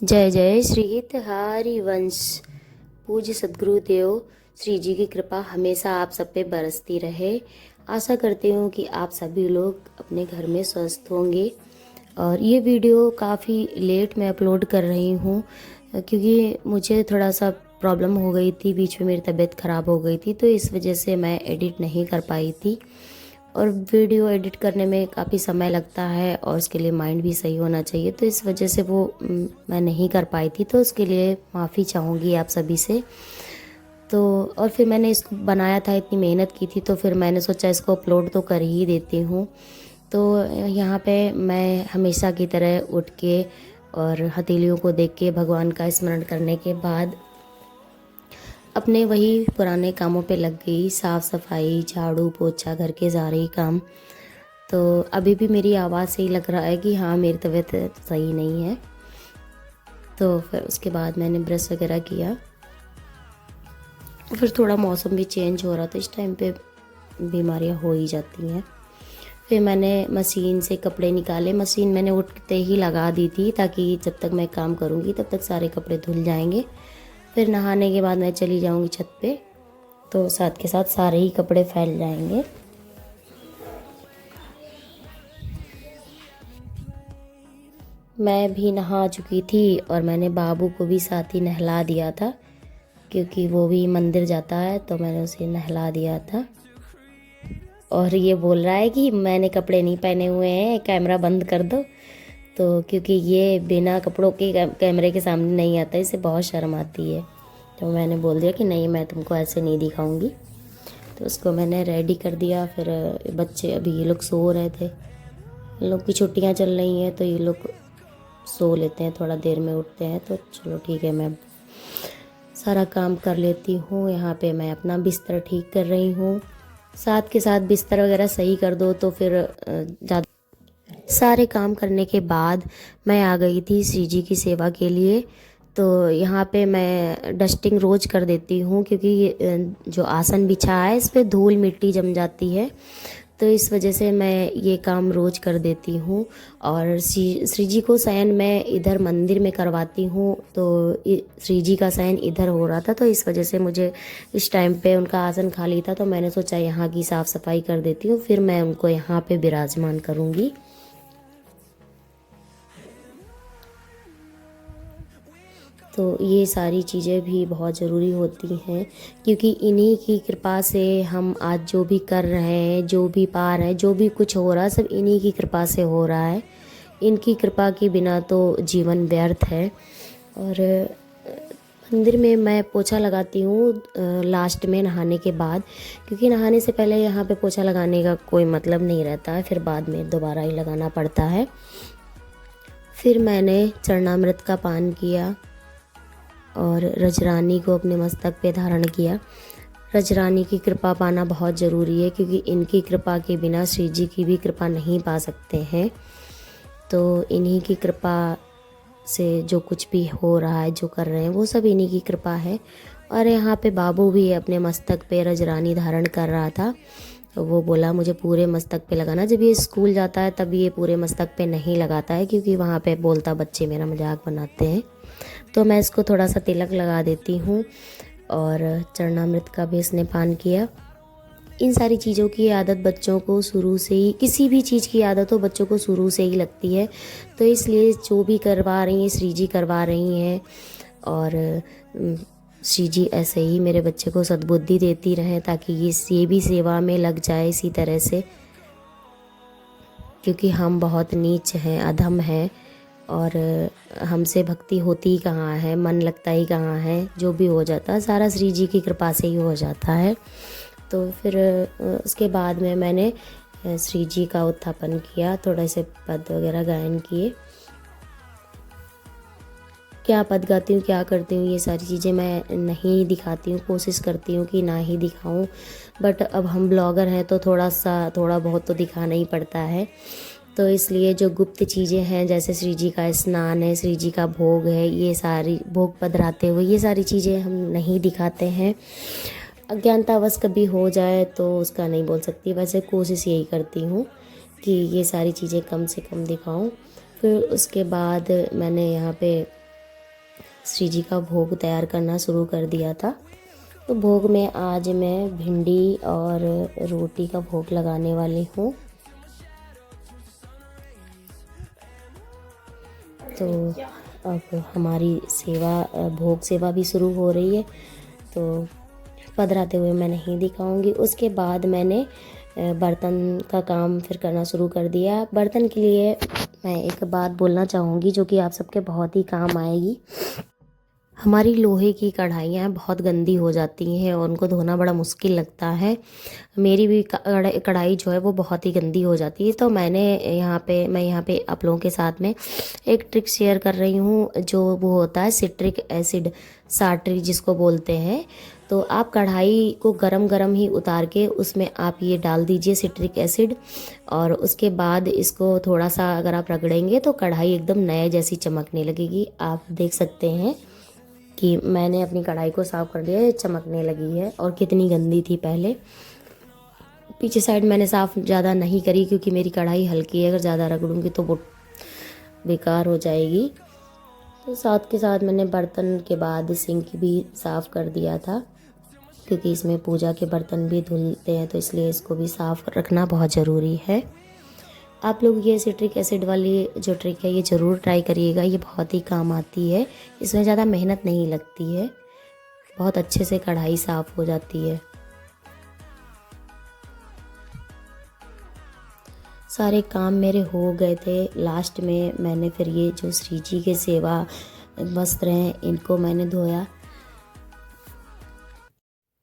जय जय श्री हितहारी वंश। पूज्य सद्गुरुदेव श्री जी की कृपा हमेशा आप सब पे बरसती रहे। आशा करती हूँ कि आप सभी लोग अपने घर में स्वस्थ होंगे। और ये वीडियो काफ़ी लेट में अपलोड कर रही हूँ क्योंकि मुझे थोड़ा सा प्रॉब्लम हो गई थी, बीच में मेरी तबीयत ख़राब हो गई थी, तो इस वजह से मैं एडिट नहीं कर पाई थी। और वीडियो एडिट करने में काफ़ी समय लगता है और उसके लिए माइंड भी सही होना चाहिए, तो इस वजह से वो मैं नहीं कर पाई थी, तो उसके लिए माफ़ी चाहूँगी आप सभी से। तो और फिर मैंने इसको बनाया था, इतनी मेहनत की थी, तो फिर मैंने सोचा इसको अपलोड तो कर ही देती हूँ। तो यहाँ पे मैं हमेशा की तरह उठ के और हथेलियों को देख के भगवान का स्मरण करने के बाद अपने वही पुराने कामों पे लग गई। साफ़ सफाई, झाड़ू पोछा, घर के सारे ही काम। तो अभी भी मेरी आवाज़ से ही लग रहा है कि हाँ, मेरी तबीयत सही नहीं है। तो फिर उसके बाद मैंने ब्रश वगैरह किया। फिर थोड़ा मौसम भी चेंज हो रहा था, इस टाइम पे बीमारियां हो ही जाती हैं। फिर मैंने मशीन से कपड़े निकाले। मशीन मैंने उठते ही लगा दी थी ताकि जब तक मैं काम करूँगी तब तक सारे कपड़े धुल जाएंगे। फिर नहाने के बाद मैं चली जाऊँगी छत पे, तो साथ के साथ सारे ही कपड़े फैल जाएंगे। मैं भी नहा चुकी थी और मैंने बाबू को भी साथ ही नहला दिया था क्योंकि वो भी मंदिर जाता है, तो मैंने उसे नहला दिया था। और ये बोल रहा है कि मैंने कपड़े नहीं पहने हुए हैं, कैमरा बंद कर दो। तो क्योंकि ये बिना कपड़ों के कैमरे के सामने नहीं आता, इसे बहुत शर्म आती है, तो मैंने बोल दिया कि नहीं, मैं तुमको ऐसे नहीं दिखाऊंगी। तो उसको मैंने रेडी कर दिया। फिर बच्चे अभी ये लोग सो रहे थे, इन लोग की छुट्टियां चल रही हैं तो ये लोग सो लेते हैं, थोड़ा देर में उठते हैं। तो चलो ठीक है, मैं सारा काम कर लेती हूँ। यहाँ पे मैं अपना बिस्तर ठीक कर रही हूँ। साथ के साथ बिस्तर वगैरह सही कर दो तो फिर ज़्यादा सारे काम करने के बाद मैं आ गई थी श्री जी की सेवा के लिए। तो यहाँ पे मैं डस्टिंग रोज़ कर देती हूँ क्योंकि जो आसन बिछा है इस पे धूल मिट्टी जम जाती है, तो इस वजह से मैं ये काम रोज़ कर देती हूँ। और श्री जी को शयन मैं इधर मंदिर में करवाती हूँ, तो श्री जी का शयन इधर हो रहा था, तो इस वजह से मुझे इस टाइम पे उनका आसन खाली था, तो मैंने सोचा यहाँ की साफ़ सफाई कर देती हूँ, फिर मैं उनको यहाँ पे विराजमान करूँगी। तो ये सारी चीज़ें भी बहुत ज़रूरी होती हैं क्योंकि इन्हीं की कृपा से हम आज जो भी कर रहे हैं, जो भी पा रहे हैं, जो भी कुछ हो रहा है, सब इन्हीं की कृपा से हो रहा है। इनकी कृपा के बिना तो जीवन व्यर्थ है। और मंदिर में मैं पोछा लगाती हूँ लास्ट में नहाने के बाद, क्योंकि नहाने से पहले यहाँ पे पोछा लगाने का कोई मतलब नहीं रहता है, फिर बाद में दोबारा ही लगाना पड़ता है। फिर मैंने चरणामृत का पान किया और रजरानी को अपने मस्तक पे धारण किया। रजरानी की कृपा पाना बहुत ज़रूरी है क्योंकि इनकी कृपा के बिना श्री जी की भी कृपा नहीं पा सकते हैं। तो इन्हीं की कृपा से जो कुछ भी हो रहा है, जो कर रहे हैं, वो सब इन्हीं की कृपा है। और यहाँ पे बाबू भी अपने मस्तक पे रजरानी धारण कर रहा था, तो वो बोला मुझे पूरे मस्तक पे लगाना। जब ये स्कूल जाता है तब ये पूरे मस्तक पे नहीं लगाता है क्योंकि वहाँ पे बोलता बच्चे मेरा मजाक बनाते हैं, तो मैं इसको थोड़ा सा तिलक लगा देती हूँ। और चरणामृत का भी इसने पान किया। इन सारी चीज़ों की आदत बच्चों को शुरू से ही, किसी भी चीज़ की आदत हो बच्चों को शुरू से ही लगती है, तो इसलिए जो भी करवा रही हैं श्री जी करवा रही हैं। और श्री जी ऐसे ही मेरे बच्चे को सद्बुद्धि देती रहें ताकि ये भी सेवा में लग जाए इसी तरह से, क्योंकि हम बहुत नीच हैं, अधम हैं, और हमसे भक्ति होती ही कहाँ है, मन लगता ही कहाँ है। जो भी हो जाता है सारा श्री जी की कृपा से ही हो जाता है। तो फिर उसके बाद में मैंने श्री जी का उत्थापन किया, थोड़े से पद वगैरह गायन किए। क्या पद गाती हूँ, क्या करती हूँ, ये सारी चीज़ें मैं नहीं दिखाती हूँ, कोशिश करती हूँ कि ना ही दिखाऊँ, बट अब हम ब्लॉगर हैं तो थोड़ा बहुत तो दिखाना ही पड़ता है। तो इसलिए जो गुप्त चीज़ें हैं, जैसे श्री जी का स्नान है, श्री जी का भोग है, ये सारी भोग पधराते हुए ये सारी चीज़ें हम नहीं दिखाते हैं। अज्ञानतावश कभी हो जाए तो उसका नहीं बोल सकती, वैसे कोशिश यही करती हूँ कि ये सारी चीज़ें कम से कम दिखाऊं। फिर उसके बाद मैंने यहाँ पे श्री जी का भोग तैयार करना शुरू कर दिया था। तो भोग में आज मैं भिंडी और रोटी का भोग लगाने वाली हूँ। तो अब हमारी सेवा, भोग सेवा भी शुरू हो रही है, तो पधराते हुए मैं नहीं दिखाऊंगी। उसके बाद मैंने बर्तन का काम फिर करना शुरू कर दिया। बर्तन के लिए मैं एक बात बोलना चाहूँगी जो कि आप सबके बहुत ही काम आएगी। हमारी लोहे की कढ़ाइयाँ बहुत गंदी हो जाती हैं और उनको धोना बड़ा मुश्किल लगता है। मेरी भी कढ़ाई जो है वो बहुत ही गंदी हो जाती है। तो मैं यहाँ पे आप लोगों के साथ में एक ट्रिक शेयर कर रही हूँ, जो वो होता है सिट्रिक एसिड, साट्री जिसको बोलते हैं। तो आप कढ़ाई को गरम गरम ही उतार के उसमें आप ये डाल दीजिए सिट्रिक एसिड, और उसके बाद इसको थोड़ा सा अगर आप रगड़ेंगे तो कढ़ाई एकदम नए जैसी चमकने लगेगी। आप देख सकते हैं कि मैंने अपनी कढ़ाई को साफ़ कर लिया, चमकने लगी है, और कितनी गंदी थी पहले। पीछे साइड मैंने साफ़ ज़्यादा नहीं करी क्योंकि मेरी कढ़ाई हल्की है, अगर ज़्यादा रगड़ूंगी तो वो बेकार हो जाएगी। तो साथ के साथ मैंने बर्तन के बाद सिंक भी साफ़ कर दिया था, क्योंकि इसमें पूजा के बर्तन भी धुलते हैं, तो इसलिए इसको भी साफ़ रखना बहुत ज़रूरी है। आप लोग ये सिट्रिक एसिड वाली जो ट्रिक है ये ज़रूर ट्राई करिएगा, ये बहुत ही काम आती है। इसमें ज़्यादा मेहनत नहीं लगती है, बहुत अच्छे से कढ़ाई साफ़ हो जाती है। सारे काम मेरे हो गए थे। लास्ट में मैंने फिर ये जो श्री जी के सेवा वस्त्र हैं इनको मैंने धोया।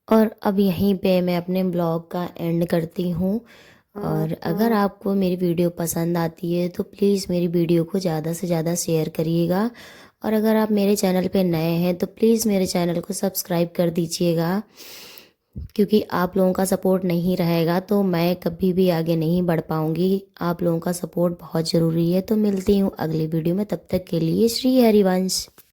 और अब यहीं पे मैं अपने ब्लॉग का एंड करती हूँ। और अगर आपको मेरी वीडियो पसंद आती है तो प्लीज़ मेरी वीडियो को ज़्यादा से ज़्यादा शेयर करिएगा। और अगर आप मेरे चैनल पे नए हैं तो प्लीज़ मेरे चैनल को सब्सक्राइब कर दीजिएगा, क्योंकि आप लोगों का सपोर्ट नहीं रहेगा तो मैं कभी भी आगे नहीं बढ़ पाऊँगी। आप लोगों का सपोर्ट बहुत ज़रूरी है। तो मिलती हूँ अगली वीडियो में, तब तक के लिए श्री हरिवंश।